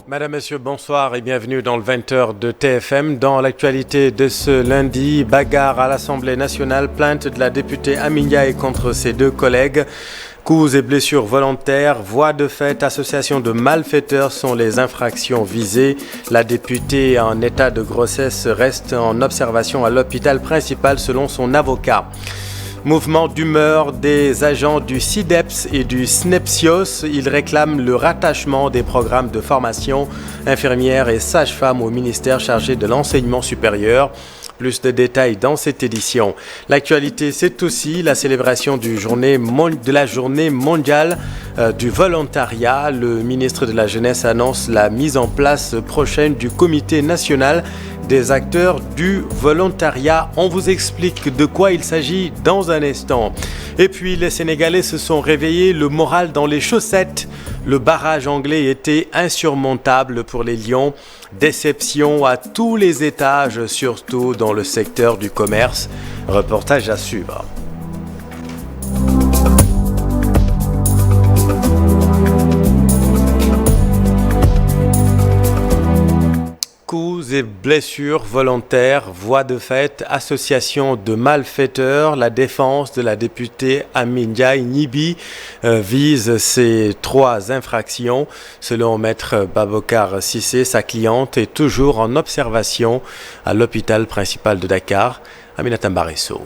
Madame, Messieurs, bonsoir et bienvenue dans le 20h de TFM. Dans l'actualité de ce lundi, bagarre à l'Assemblée nationale, plainte de la députée Amy Ndiaye contre ses deux collègues. Coups et blessures volontaires, voies de fait, association de malfaiteurs sont les infractions visées. La députée en état de grossesse reste en observation à l'hôpital principal selon son avocat. Mouvement d'humeur des agents du SIDEPS et du SNEPSIOS. Ils réclament le rattachement des programmes de formation infirmières et sages-femmes au ministère chargé de l'enseignement supérieur. Plus de détails dans cette édition. L'actualité, c'est aussi la célébration de la journée mondiale du volontariat. Le ministre de la Jeunesse annonce la mise en place prochaine du comité national des acteurs du volontariat. On vous explique de quoi il s'agit dans un instant. Et puis les Sénégalais se sont réveillés, le moral dans les chaussettes. Le barrage anglais était insurmontable pour les Lions. Déception à tous les étages, surtout dans le secteur du commerce. Reportage à suivre. Coups et blessures volontaires, voies de fait, association de malfaiteurs. La défense de la députée Amy Ndiaye vise ces trois infractions. Selon Maître Babacar Cissé, sa cliente est toujours en observation à l'hôpital principal de Dakar. Aminata Mbaresso.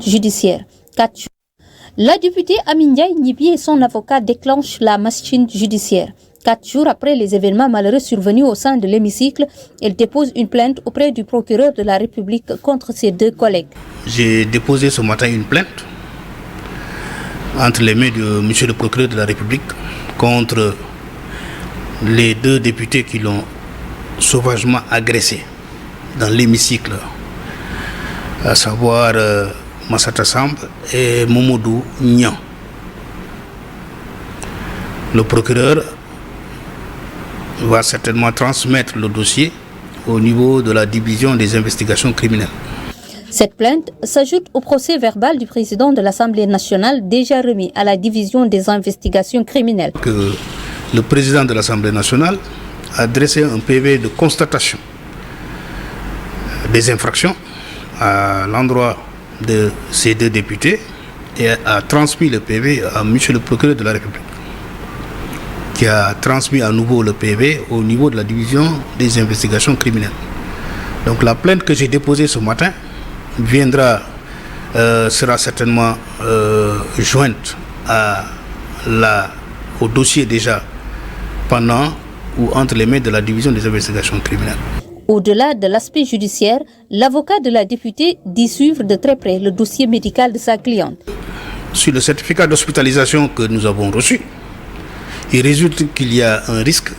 Judiciaire. 4 jours. La députée Amy Ndiaye et son avocat déclenchent la machine judiciaire. 4 jours après les événements malheureux survenus au sein de l'hémicycle, elle dépose une plainte auprès du procureur de la République contre ses deux collègues. J'ai déposé ce matin une plainte entre les mains de monsieur le procureur de la République contre les deux députés qui l'ont sauvagement agressé dans l'hémicycle, à savoir Massata Samb et Momodou Niang. Le procureur va certainement transmettre le dossier au niveau de la division des investigations criminelles. Cette plainte s'ajoute au procès verbal du président de l'Assemblée nationale déjà remis à la division des investigations criminelles. Que le président de l'Assemblée nationale a dressé un PV de constatation des infractions à l'endroit de ces deux députés et a transmis le PV à monsieur le procureur de la République, qui a transmis à nouveau le PV au niveau de la division des investigations criminelles. Donc la plainte que j'ai déposée ce matin sera certainement jointe au dossier déjà pendant ou entre les mains de la division des investigations criminelles. Au-delà de l'aspect judiciaire, l'avocat de la députée dit suivre de très près le dossier médical de sa cliente. Sur le certificat d'hospitalisation que nous avons reçu, il résulte qu'il y a un risque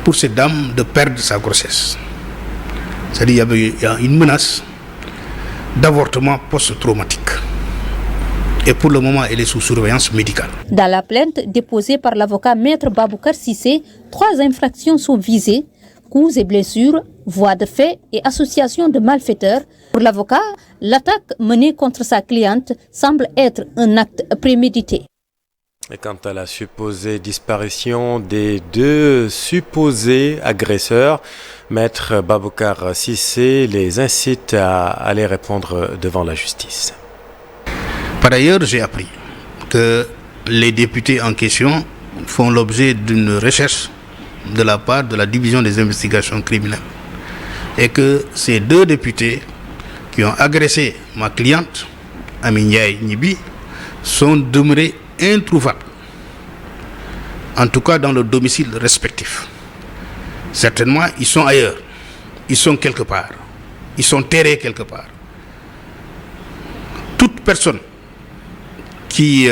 pour cette dame de perdre sa grossesse. C'est-à-dire qu'il y a une menace d'avortement post-traumatique. Et pour le moment, elle est sous surveillance médicale. Dans la plainte déposée par l'avocat Maître Babacar Cissé, 3 infractions sont visées: coups et blessures, voies de fait et association de malfaiteurs. Pour l'avocat, l'attaque menée contre sa cliente semble être un acte prémédité. Et quant à la supposée disparition des deux supposés agresseurs, Maître Babacar Cissé les incite à aller répondre devant la justice. Par ailleurs, j'ai appris que les députés en question font l'objet d'une recherche de la part de la division des investigations criminelles et que ces deux députés qui ont agressé ma cliente Amy Ndiaye sont demeurés introuvables, en tout cas dans leur domicile respectif. Certainement ils sont ailleurs, ils sont quelque part, ils sont terrés quelque part. Toute personne qui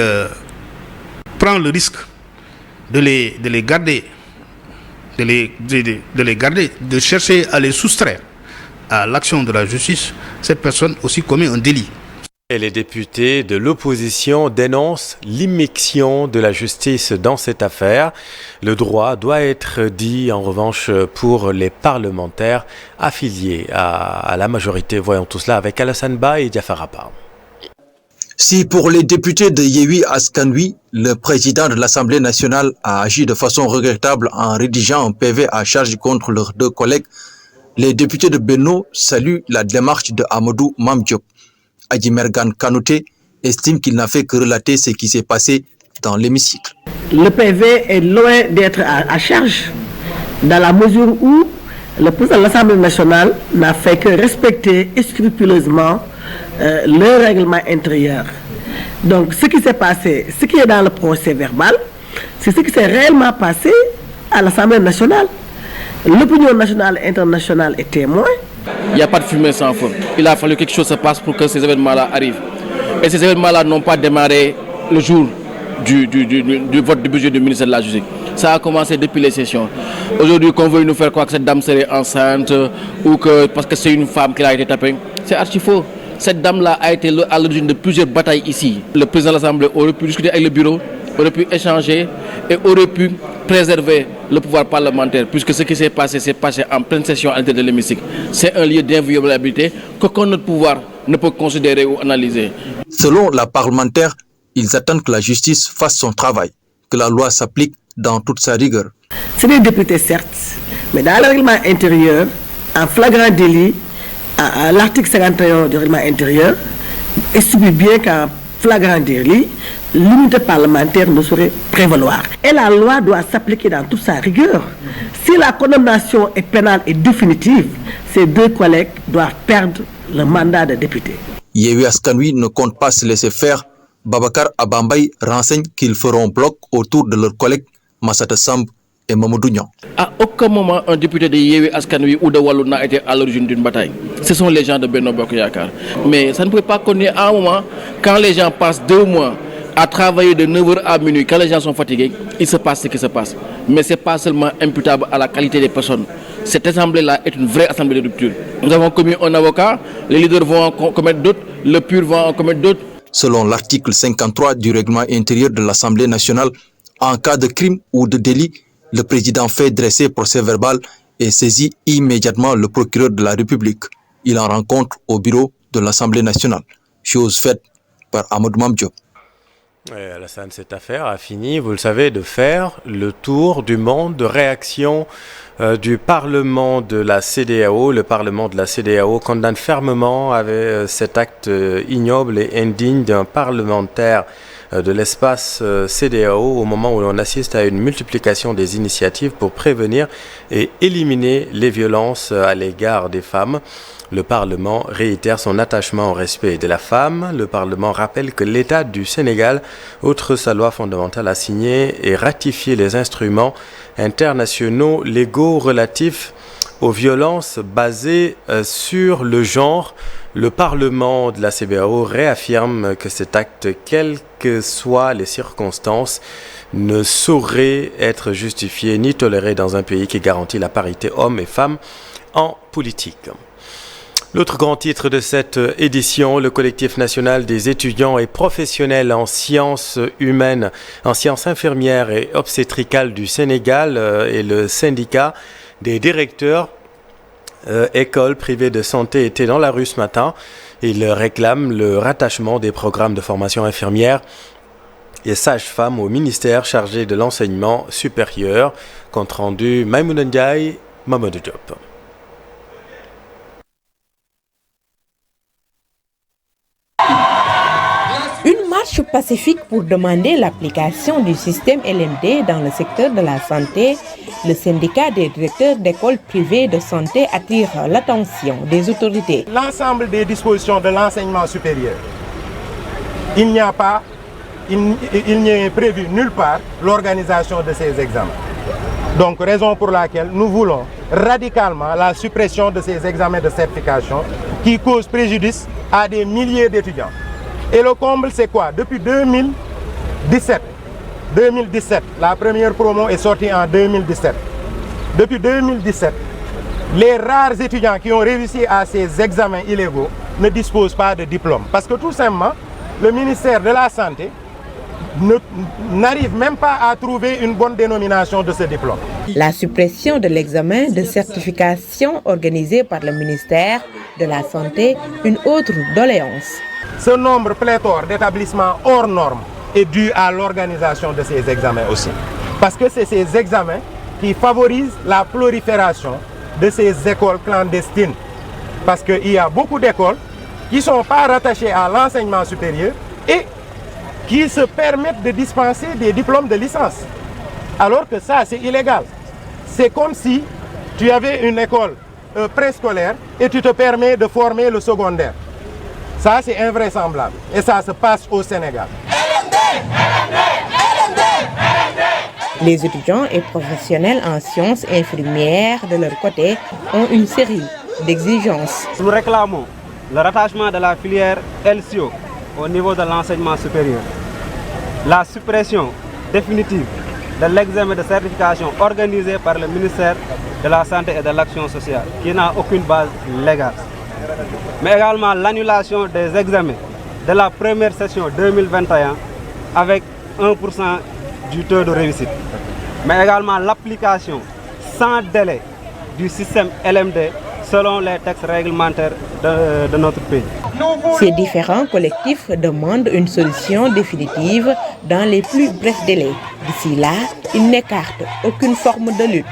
prend le risque de les garder, de chercher à les soustraire à l'action de la justice, cette personne aussi commet un délit. Et les députés de l'opposition dénoncent l'immixtion de la justice dans cette affaire. Le droit doit être dit en revanche pour les parlementaires affiliés à la majorité. Voyons tout cela avec Alassane Ba et Diafar Apa. Si pour les députés de Yewwi Askan Wi, le président de l'Assemblée nationale a agi de façon regrettable en rédigeant un PV à charge contre leurs deux collègues, les députés de Benno saluent la démarche de Amadou Mame Diop. Adji Mergane Kanouté estime qu'il n'a fait que relater ce qui s'est passé dans l'hémicycle. Le PV est loin d'être à charge dans la mesure où le président de l'Assemblée nationale n'a fait que respecter scrupuleusement le règlement intérieur. Donc ce qui s'est passé, ce qui est dans le procès verbal, c'est ce qui s'est réellement passé à l'Assemblée nationale. L'opinion nationale et internationale est témoin. Il n'y a pas de fumée sans feu. Il a fallu que quelque chose se passe pour que ces événements-là arrivent. Et ces événements-là n'ont pas démarré le jour du vote du budget du ministère de la Justice. Ça a commencé depuis les sessions. Aujourd'hui, qu'on veuille nous faire croire que cette dame serait enceinte ou que parce que c'est une femme qui a été tapée, c'est archi faux. Cette dame-là a été à l'origine de plusieurs batailles ici. Le président de l'Assemblée aurait pu discuter avec le bureau, aurait pu échanger et aurait pu préserver le pouvoir parlementaire, puisque ce qui s'est passé en pleine session à l'intérieur de l'hémicycle. C'est un lieu d'inviolabilité qu'aucun autre pouvoir ne peut considérer ou analyser. Selon la parlementaire, ils attendent que la justice fasse son travail, que la loi s'applique dans toute sa rigueur. C'est des députés certes, mais dans le règlement intérieur, en flagrant délit, à l'article 51 du règlement intérieur, estime bien qu'en flagrant délit, l'unité parlementaire ne saurait prévaloir. Et la loi doit s'appliquer dans toute sa rigueur. Si la condamnation est pénale et définitive, ces deux collègues doivent perdre le mandat de député. Yewwi Askan Wi ne compte pas se laisser faire. Babacar Abambaye renseigne qu'ils feront bloc autour de leurs collègues Massata Samb et Mamadou Niang. À aucun moment, un député de Yewwi Askan Wi ou de Wallu n'a été à l'origine d'une bataille. Ce sont les gens de Benno Bokk Yakaar. Mais ça ne peut pas continuer à un moment, quand les gens passent 2 mois à travailler de 9h à minuit, quand les gens sont fatigués, il se passe ce qui se passe. Mais ce n'est pas seulement imputable à la qualité des personnes. Cette assemblée-là est une vraie assemblée de rupture. Nous avons commis un avocat, les leaders vont en commettre d'autres, le PUR va en commettre d'autres. Selon l'article 53 du règlement intérieur de l'Assemblée nationale, en cas de crime ou de délit, le président fait dresser procès-verbal et saisit immédiatement le procureur de la République. Il en rend compte au bureau de l'Assemblée nationale, chose faite par Amadou Mame Diop. Alassane, cette affaire a fini, vous le savez, de faire le tour du monde de réaction du Parlement de la CEDEAO. Le Parlement de la CEDEAO condamne fermement cet acte ignoble et indigne d'un parlementaire de l'espace CEDEAO au moment où l'on assiste à une multiplication des initiatives pour prévenir et éliminer les violences à l'égard des femmes. Le Parlement réitère son attachement au respect de la femme. Le Parlement rappelle que l'État du Sénégal, outre sa loi fondamentale, a signé et ratifié les instruments internationaux légaux relatifs aux violences basées sur le genre. Le Parlement de la CEDEAO réaffirme que cet acte, quelles que soient les circonstances, ne saurait être justifié ni toléré dans un pays qui garantit la parité hommes et femmes en politique. L'autre grand titre de cette édition, le collectif national des étudiants et professionnels en sciences humaines, en sciences infirmières et obstétricales du Sénégal et le syndicat des directeurs écoles privées de santé étaient dans la rue ce matin. Ils réclament le rattachement des programmes de formation infirmière et sages-femmes au ministère chargé de l'enseignement supérieur. Compte rendu Maïmouna Ndiaye, Mamadou Diop. Une marche pacifique pour demander l'application du système LMD dans le secteur de la santé. Le syndicat des directeurs d'écoles privées de santé attire l'attention des autorités. L'ensemble des dispositions de l'enseignement supérieur, il n'y est prévu nulle part l'organisation de ces examens. Donc, raison pour laquelle nous voulons radicalement la suppression de ces examens de certification qui causent préjudice à des milliers d'étudiants. Et le comble, c'est quoi? Depuis 2017, la première promo est sortie en 2017. Depuis 2017, les rares étudiants qui ont réussi à ces examens illégaux ne disposent pas de diplôme. Parce que tout simplement, le ministère de la Santé n'arrivent même pas à trouver une bonne dénomination de ce diplôme. La suppression de l'examen de certification organisé par le ministère de la Santé, une autre doléance. Ce nombre pléthore d'établissements hors normes est dû à l'organisation de ces examens aussi. Parce que c'est ces examens qui favorisent la prolifération de ces écoles clandestines. Parce qu'il y a beaucoup d'écoles qui ne sont pas rattachées à l'enseignement supérieur et qui se permettent de dispenser des diplômes de licence. Alors que ça, c'est illégal. C'est comme si tu avais une école préscolaire et tu te permets de former le secondaire. Ça, c'est invraisemblable. Et ça se passe au Sénégal. Les étudiants et professionnels en sciences infirmières, de leur côté, ont une série d'exigences. Nous réclamons le rattachement de la filière LCO au niveau de l'enseignement supérieur, la suppression définitive de l'examen de certification organisé par le ministère de la Santé et de l'Action sociale, qui n'a aucune base légale, mais également l'annulation des examens de la première session 2021 avec 1% du taux de réussite, mais également l'application sans délai du système LMD selon les textes réglementaires de notre pays. Ces différents collectifs demandent une solution définitive dans les plus brefs délais. D'ici là, ils n'écartent aucune forme de lutte.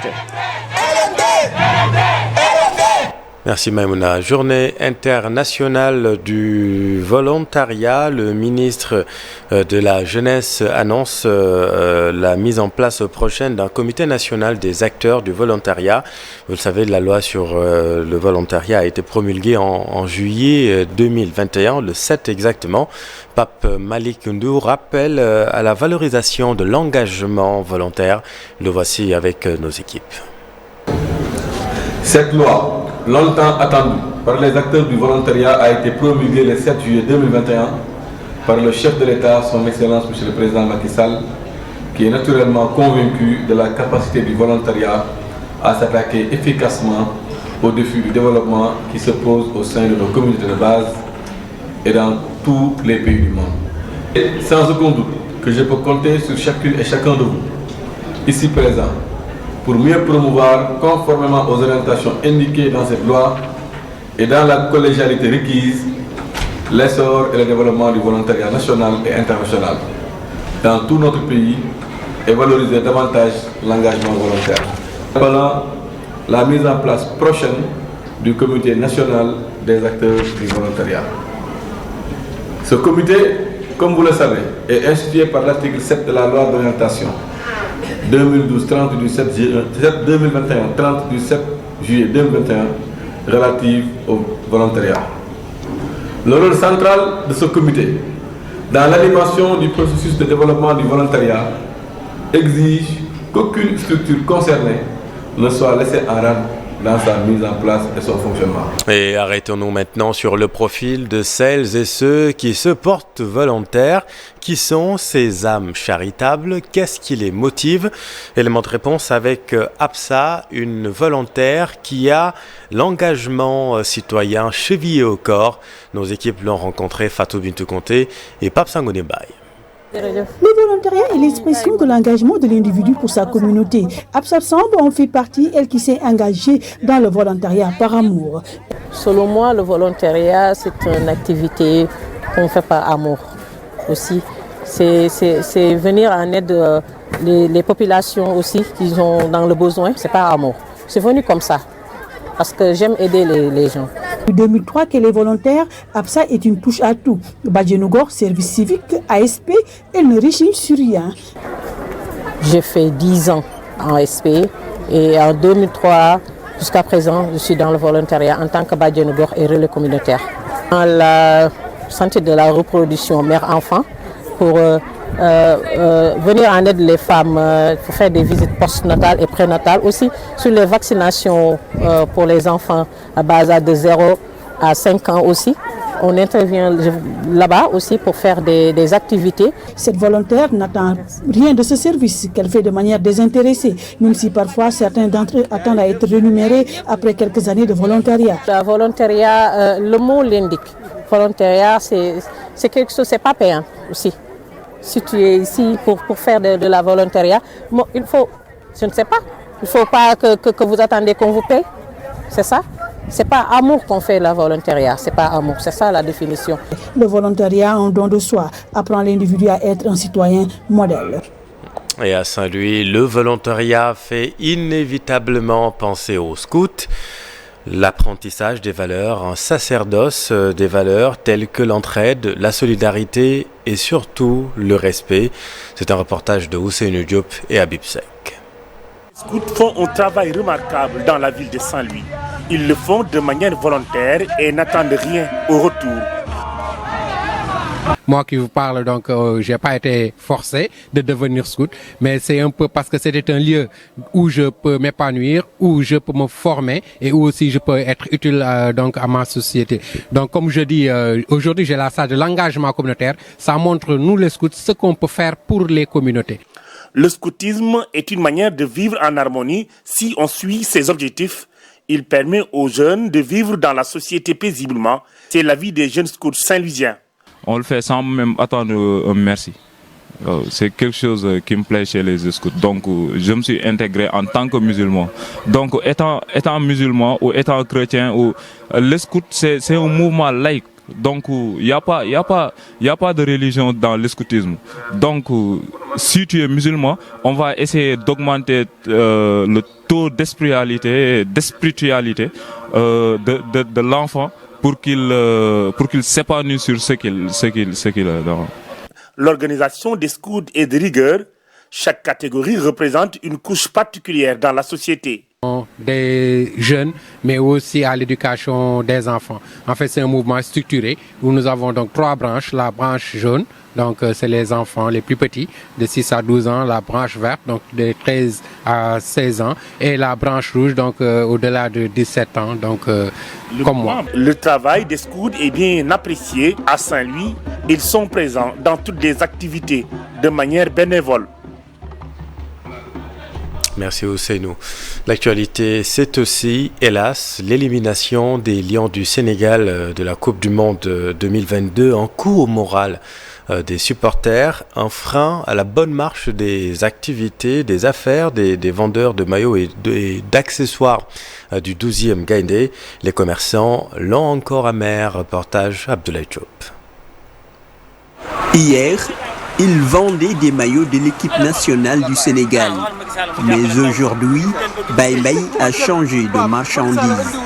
Merci Maïmouna. Journée internationale du volontariat. Le ministre de la Jeunesse annonce la mise en place prochaine d'un comité national des acteurs du volontariat. Vous le savez, la loi sur le volontariat a été promulguée en juillet 2021, le 7 exactement. Pape Malick Ndour rappelle à la valorisation de l'engagement volontaire. Le voici avec nos équipes. Cette loi, longtemps attendue par les acteurs du volontariat, a été promulguée le 7 juillet 2021 par le chef de l'État, son Excellence M. le Président Macky Sall, qui est naturellement convaincu de la capacité du volontariat à s'attaquer efficacement aux défis du développement qui se posent au sein de nos communautés de base et dans tous les pays du monde. Et sans aucun doute que je peux compter sur chacune et chacun de vous, ici présents, pour mieux promouvoir, conformément aux orientations indiquées dans cette loi et dans la collégialité requise, l'essor et le développement du volontariat national et international dans tout notre pays et valoriser davantage l'engagement volontaire. Voilà la mise en place prochaine du comité national des acteurs du volontariat. Ce comité, comme vous le savez, est institué par l'article 7 de la loi d'orientation 2012-30 du 7 2021, 30 du 7 juillet 2021 relative au volontariat. Le rôle central de ce comité dans l'animation du processus de développement du volontariat exige qu'aucune structure concernée ne soit laissée en rade dans sa mise en place et son fonctionnement. Et arrêtons-nous maintenant sur le profil de celles et ceux qui se portent volontaires. Qui sont ces âmes charitables? Qu'est-ce qui les motive? Élément de réponse avec Absa, une volontaire qui a l'engagement citoyen chevillé au corps. Nos équipes l'ont rencontré, Fatou Bintou Conté et Pape Sangone Baye. Le volontariat est l'expression de l'engagement de l'individu pour sa communauté. Absa Samb en fait partie, elle qui s'est engagée dans le volontariat par amour. Selon moi, le volontariat, c'est une activité qu'on fait par amour aussi. C'est venir en aide les populations aussi qui sont dans le besoin. C'est par amour. C'est venu comme ça parce que j'aime aider les gens. Depuis 2003 qu'elle est volontaire, Absa est une touche à tout. Badjanougor, service civique, ASP, elle ne réchigne sur rien. J'ai fait 10 ans en ASP et en 2003, jusqu'à présent, je suis dans le volontariat en tant que Badjanougor et relais communautaire. Dans la santé de la reproduction mère-enfant, pour venir en aide les femmes, pour faire des visites postnatales et prénatales, aussi sur les vaccinations pour les enfants à bas âge de 0 à 5 ans aussi. On intervient là-bas aussi pour faire des activités. Cette volontaire n'attend rien de ce service qu'elle fait de manière désintéressée, même si parfois certains d'entre eux attendent à être rémunérés après quelques années de volontariat. Le volontariat, le mot l'indique. Volontariat, c'est quelque chose, c'est pas payant aussi. Si tu es ici pour faire de la volontariat, bon, il faut, je ne sais pas, il ne faut pas que vous attendez qu'on vous paye. C'est ça? C'est pas amour qu'on fait la volontariat, c'est pas amour, c'est ça la définition. Le volontariat, un don de soi, apprend l'individu à être un citoyen modèle. Et à Saint-Louis, le volontariat fait inévitablement penser aux scouts. L'apprentissage des valeurs, un sacerdoce des valeurs telles que l'entraide, la solidarité et surtout le respect. C'est un reportage de Ousseynou Diop et Habib Seck. Les scouts font un travail remarquable dans la ville de Saint-Louis. Ils le font de manière volontaire et n'attendent rien au retour. Moi qui vous parle, donc, je n'ai pas été forcé de devenir scout, mais c'est un peu parce que c'était un lieu où je peux m'épanouir, où je peux me former et où aussi je peux être utile donc à ma société. Donc, comme je dis, aujourd'hui, j'ai la salle de l'engagement communautaire. Ça montre, nous les scouts, ce qu'on peut faire pour les communautés. Le scoutisme est une manière de vivre en harmonie si on suit ses objectifs. Il permet aux jeunes de vivre dans la société paisiblement. C'est l'avis des jeunes scouts saint-louisiens. On le fait sans même attendre un merci. C'est quelque chose qui me plaît chez les scouts. Donc, je me suis intégré en tant que musulman. Donc, étant musulman ou étant chrétien, les scouts, c'est un mouvement laïque. Donc, il n'y a pas de religion dans le scoutisme. Donc, si tu es musulman, on va essayer d'augmenter le taux d'spiritualité de l'enfant pour qu'il s'épanouisse sur ce qu'il a dans. L'organisation des scouts est de rigueur. Chaque catégorie représente une couche particulière dans la société. Des jeunes, mais aussi à l'éducation des enfants. En fait, c'est un mouvement structuré où nous avons donc 3 branches. La branche jaune, donc c'est les enfants les plus petits, de 6 à 12 ans. La branche verte, donc de 13 à 16 ans. Et la branche rouge, donc au-delà de 17 ans, donc comme moi. Le travail des scouts est bien apprécié à Saint-Louis. Ils sont présents dans toutes les activités de manière bénévole. Merci Ousseynou. L'actualité, c'est aussi, hélas, l'élimination des Lions du Sénégal de la Coupe du Monde 2022, un coup au moral des supporters, un frein à la bonne marche des activités, des affaires, des vendeurs de maillots et d'accessoires du 12e Gaïndé. Les commerçants l'ont encore amer. Reportage Abdoulaye Diop. Hier, ils vendaient des maillots de l'équipe nationale du Sénégal. Mais aujourd'hui, Baye Mbaye a changé de marchandise.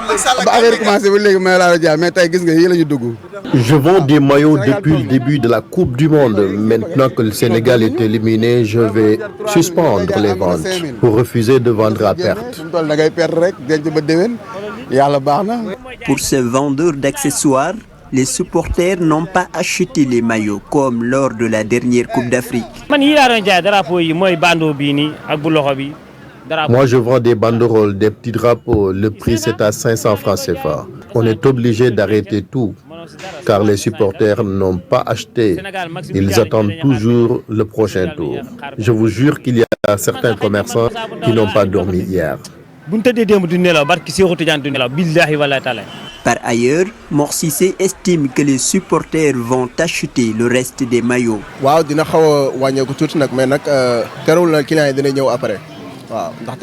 Je vends des maillots depuis le début de la Coupe du Monde. Maintenant que le Sénégal est éliminé, je vais suspendre les ventes pour refuser de vendre à perte. Pour ces vendeurs d'accessoires, les supporters n'ont pas acheté les maillots comme lors de la dernière Coupe d'Afrique. Moi, je vends des banderoles, des petits drapeaux. Le prix, c'est à 500 francs CFA. On est obligé d'arrêter tout, car les supporters n'ont pas acheté. Ils attendent toujours le prochain tour. Je vous jure qu'il y a certains commerçants qui n'ont pas dormi hier. Par ailleurs, Mor Cissé estime que les supporters vont acheter le reste des maillots.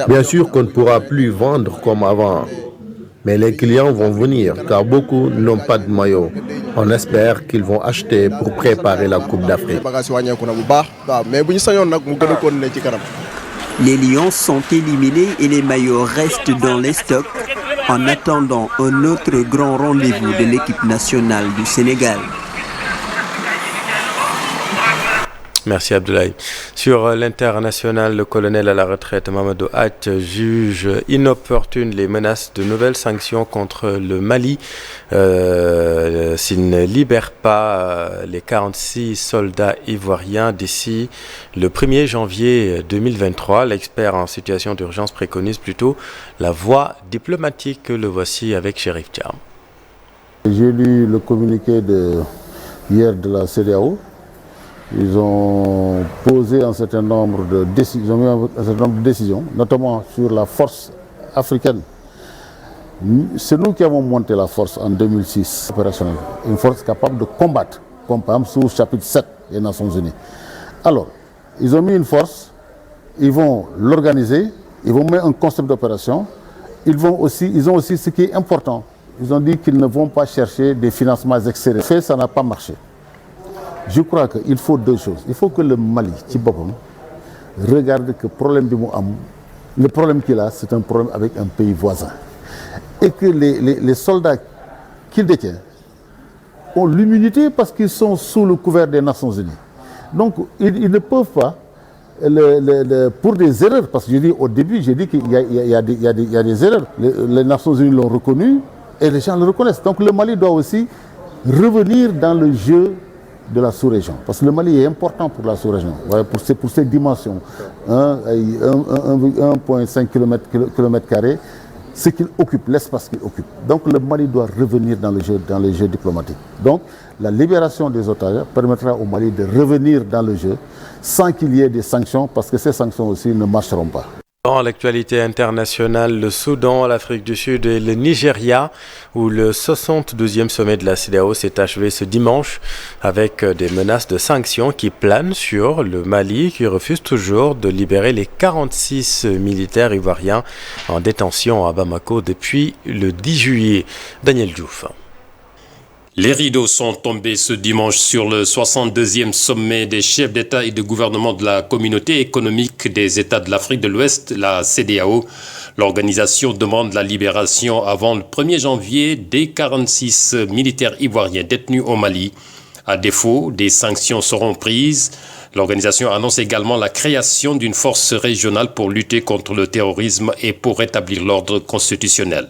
Bien sûr qu'on ne pourra plus vendre comme avant, mais les clients vont venir car beaucoup n'ont pas de maillot. On espère qu'ils vont acheter pour préparer la Coupe d'Afrique. Les Lions sont éliminés et les maillots restent dans les stocks en attendant un autre grand rendez-vous de l'équipe nationale du Sénégal. Merci Abdoulaye. Sur l'international, le colonel à la retraite Mamadou Hat juge inopportunes les menaces de nouvelles sanctions contre le Mali s'il ne libère pas les 46 soldats ivoiriens d'ici le 1er janvier 2023. L'expert en situation d'urgence préconise plutôt la voie diplomatique. Le voici avec Chérif Thiam. J'ai lu le communiqué hier de la CEDEAO. Ils ont posé un certain nombre de décisions, notamment sur la force africaine. C'est nous qui avons monté la force en 2006 opérationnelle. Une force capable de combattre, comme par exemple sous le chapitre 7 des Nations Unies. Alors, ils ont mis une force, ils vont l'organiser, ils vont mettre un concept d'opération, ils ont aussi ce qui est important. Ils ont dit qu'ils ne vont pas chercher des financements extérieurs. Fait, ça n'a pas marché. Je crois qu'il faut deux choses. Il faut que le Mali, Tchibabom, regarde que le problème qu'il a, c'est un problème avec un pays voisin. Et que les soldats qu'il détient ont l'immunité parce qu'ils sont sous le couvert des Nations Unies. Donc, ils ne peuvent pas, pour des erreurs, parce que je dis au début, j'ai dit qu'il y a des erreurs. Les Nations Unies l'ont reconnu et les gens le reconnaissent. Donc, le Mali doit aussi revenir dans le jeu de la sous-région. Parce que le Mali est important pour la sous-région, pour ses dimensions. 1,5 km², ce qu'il occupe, l'espace qu'il occupe. Donc le Mali doit revenir dans le jeu diplomatique. Donc la libération des otages permettra au Mali de revenir dans le jeu sans qu'il y ait des sanctions, parce que ces sanctions aussi ne marcheront pas. Dans l'actualité internationale, le Soudan, l'Afrique du Sud et le Nigeria, où le 72e sommet de la CEDEAO s'est achevé ce dimanche avec des menaces de sanctions qui planent sur le Mali, qui refuse toujours de libérer les 46 militaires ivoiriens en détention à Bamako depuis le 10 juillet. Daniel Diouf. Les rideaux sont tombés ce dimanche sur le 62e sommet des chefs d'État et de gouvernement de la Communauté économique des États de l'Afrique de l'Ouest, la CEDEAO. L'organisation demande la libération avant le 1er janvier des 46 militaires ivoiriens détenus au Mali. À défaut, des sanctions seront prises. L'organisation annonce également la création d'une force régionale pour lutter contre le terrorisme et pour rétablir l'ordre constitutionnel.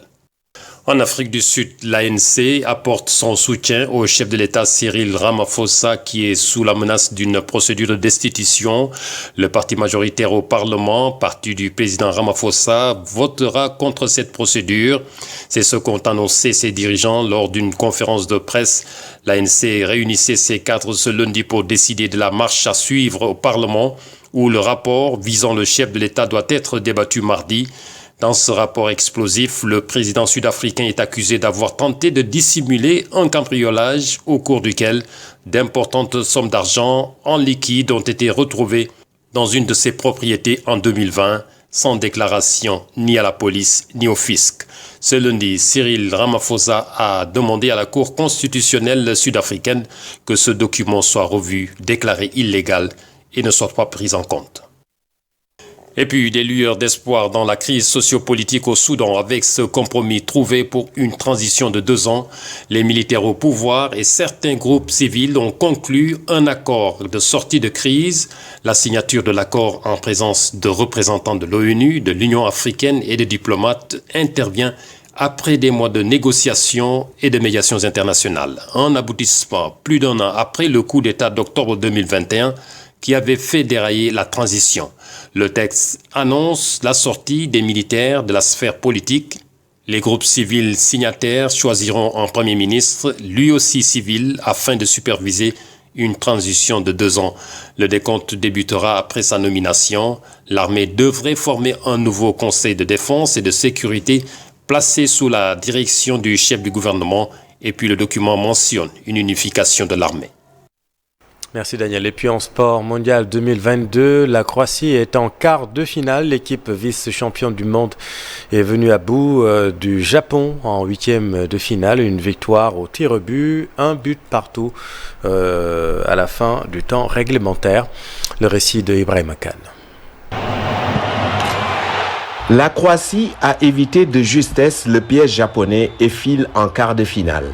En Afrique du Sud, l'ANC apporte son soutien au chef de l'État Cyril Ramaphosa qui est sous la menace d'une procédure de destitution. Le parti majoritaire au Parlement, parti du président Ramaphosa, votera contre cette procédure. C'est ce qu'ont annoncé ses dirigeants lors d'une conférence de presse. L'ANC réunissait ses cadres ce lundi pour décider de la marche à suivre au Parlement où le rapport visant le chef de l'État doit être débattu mardi. Dans ce rapport explosif, le président sud-africain est accusé d'avoir tenté de dissimuler un cambriolage au cours duquel d'importantes sommes d'argent en liquide ont été retrouvées dans une de ses propriétés en 2020, sans déclaration ni à la police ni au fisc. Ce lundi, Cyril Ramaphosa a demandé à la Cour constitutionnelle sud-africaine que ce document soit revu, déclaré illégal et ne soit pas pris en compte. Et puis des lueurs d'espoir dans la crise sociopolitique au Soudan avec ce compromis trouvé pour une transition de 2 ans. Les militaires au pouvoir et certains groupes civils ont conclu un accord de sortie de crise. La signature de l'accord en présence de représentants de l'ONU, de l'Union africaine et de diplomates intervient après des mois de négociations et de médiations internationales. Un aboutissement plus d'1 an après le coup d'État d'octobre 2021 qui avait fait dérailler la transition. Le texte annonce la sortie des militaires de la sphère politique. Les groupes civils signataires choisiront un Premier ministre, lui aussi civil, afin de superviser une transition de 2 ans. Le décompte débutera après sa nomination. L'armée devrait former un nouveau conseil de défense et de sécurité placé sous la direction du chef du gouvernement. Et puis le document mentionne une unification de l'armée. Merci Daniel. Et puis en sport mondial 2022, la Croatie est en quart de finale. L'équipe vice-championne du monde est venue à bout du Japon en 8e de finale. Une victoire au tir au but, 1 but partout à la fin du temps réglementaire. Le récit de Ibrahim Khan. La Croatie a évité de justesse le piège japonais et file en quart de finale.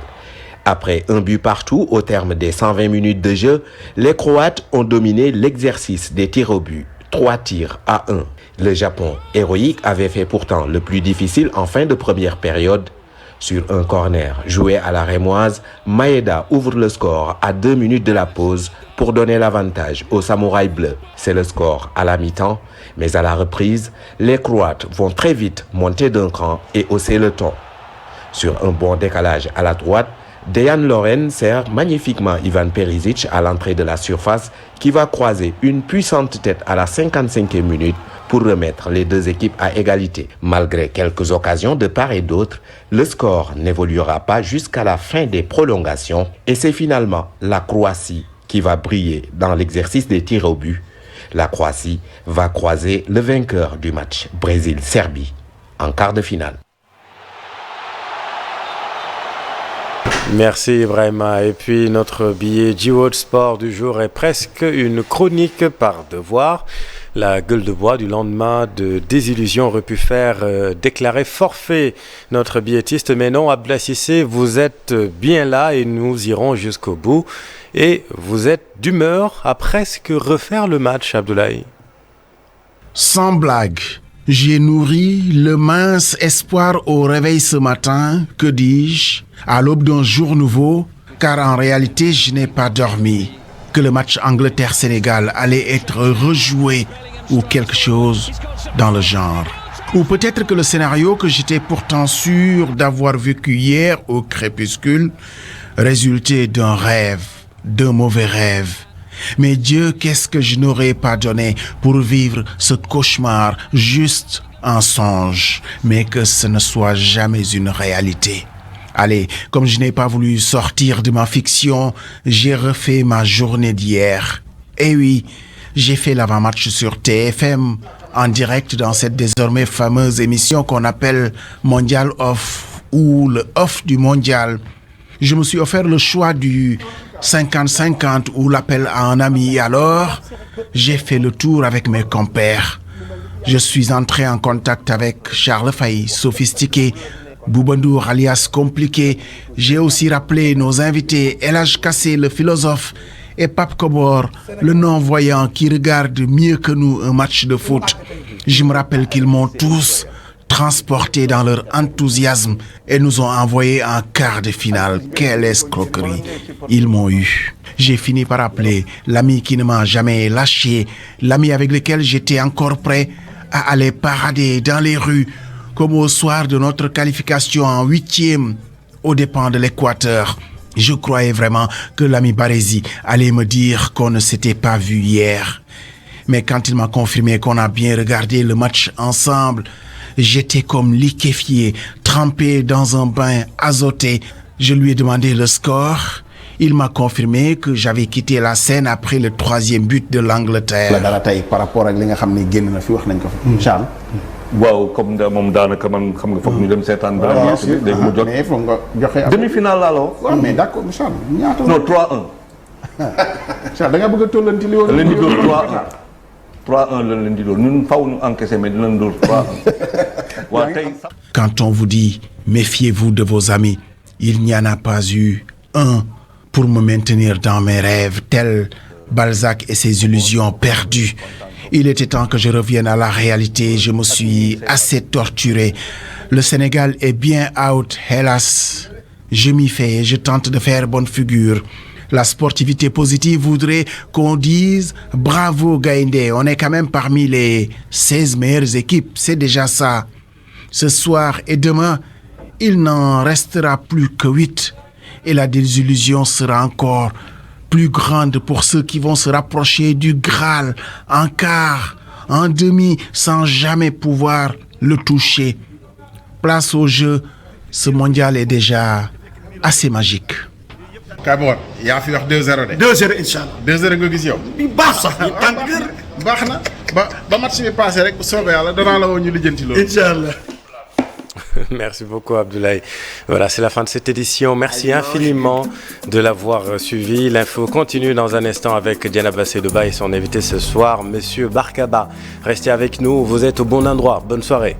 Après 1 but partout au terme des 120 minutes de jeu, les Croates ont dominé l'exercice des tirs au but, 3 tirs à 1. Le Japon, héroïque, avait fait pourtant le plus difficile en fin de première période. Sur un corner joué à la rémoise, Maeda ouvre le score à 2 minutes de la pause pour donner l'avantage aux Samouraïs bleus. C'est le score à la mi-temps, mais à la reprise, les Croates vont très vite monter d'un cran et hausser le ton. Sur un bon décalage à la droite, Dejan Loren sert magnifiquement Ivan Perisic à l'entrée de la surface qui va croiser une puissante tête à la 55e minute pour remettre les deux équipes à égalité. Malgré quelques occasions de part et d'autre, le score n'évoluera pas jusqu'à la fin des prolongations et c'est finalement la Croatie qui va briller dans l'exercice des tirs au but. La Croatie va croiser le vainqueur du match Brésil-Serbie en quart de finale. Merci Ibrahima. Et puis notre billet G-World Sport du jour est presque une chronique par devoir. La gueule de bois du lendemain de désillusion aurait pu faire déclarer forfait notre billettiste. Mais non, Abdoulaye Cissé, vous êtes bien là et nous irons jusqu'au bout. Et vous êtes d'humeur à presque refaire le match, Abdoulaye. Sans blague, j'ai nourri le mince espoir au réveil ce matin, que dis-je, à l'aube d'un jour nouveau, car en réalité je n'ai pas dormi, que le match Angleterre-Sénégal allait être rejoué ou quelque chose dans le genre. Ou peut-être que le scénario que j'étais pourtant sûr d'avoir vécu hier au crépuscule résultait d'un rêve, d'un mauvais rêve. Mais Dieu, qu'est-ce que je n'aurais pas donné pour vivre ce cauchemar juste un songe, mais que ce ne soit jamais une réalité. Allez, comme je n'ai pas voulu sortir de ma fiction, j'ai refait ma journée d'hier. Et oui, j'ai fait l'avant-match sur TFM, en direct dans cette désormais fameuse émission qu'on appelle Mondial Off, ou le Off du Mondial. Je me suis offert le choix du 50-50 ou l'appel à un ami. Alors, j'ai fait le tour avec mes compères. Je suis entré en contact avec Charles Faye, sophistiqué, Bouba Ndour alias compliqué. J'ai aussi rappelé nos invités, El Hadj Kassé, le philosophe, et Pape Kobor, le non-voyant qui regarde mieux que nous un match de foot. Je me rappelle qu'ils m'ont tous transportés dans leur enthousiasme et nous ont envoyés en quart de finale. Quelle escroquerie ils m'ont eu. J'ai fini par appeler l'ami qui ne m'a jamais lâché, l'ami avec lequel j'étais encore prêt à aller parader dans les rues, comme au soir de notre qualification en 8e aux dépens de l'Équateur. Je croyais vraiment que l'ami Barézy allait me dire qu'on ne s'était pas vu hier. Mais quand il m'a confirmé qu'on a bien regardé le match ensemble, j'étais comme liquéfié, trempé dans un bain azoté. Je lui ai demandé le score. Il m'a confirmé que j'avais quitté la scène après le 3e but de l'Angleterre. Par rapport à ce que Charles. waaw comme moom daanaka man xam nga foog ñu dem seetaan ba bien sûr léegi mu jot mais foog nga joxe demi-finale laa la wax waaw mais d'accord Charles ñaata non 3-1 Charles da nga bëgg a tollanti li woon leen di dóor 3-1 la leen di dóor ñun faw ñu encaisser mais dinañ dóor 3-1 waaw tey quand on vous dit méfiez-vous de vos amis, il n'y en a pas eu un pour me maintenir dans mes rêves tels Balzac et ses illusions perdues. Il était temps que je revienne à la réalité. Je me suis assez torturé. Le Sénégal est bien out, hélas. Je m'y fais et je tente de faire bonne figure. La sportivité positive voudrait qu'on dise « Bravo Gaïndé, on est quand même parmi les 16 meilleures équipes. » C'est déjà ça. Ce soir et demain, il n'en restera plus que 8. Et la désillusion sera encore plus grande pour ceux qui vont se rapprocher du Graal en quart, en demi, sans jamais pouvoir le toucher. Place au jeu, ce mondial est déjà assez magique. Kabor, il y a fait 2-0. 2-0, Inch'Allah. 2-0 nga gis yow. Bi baax sax ñu tànk baax na ba match bi passé rek bu soobee Yàlla danaa la woo ñu lijjanti loolu. Inch'Allah. Merci beaucoup Abdoulaye. Voilà, c'est la fin de cette édition. Merci infiniment de l'avoir suivi. L'info continue dans un instant avec Diana Bassé-Deba et son invité ce soir, Monsieur Barkaba. Restez avec nous, vous êtes au bon endroit. Bonne soirée.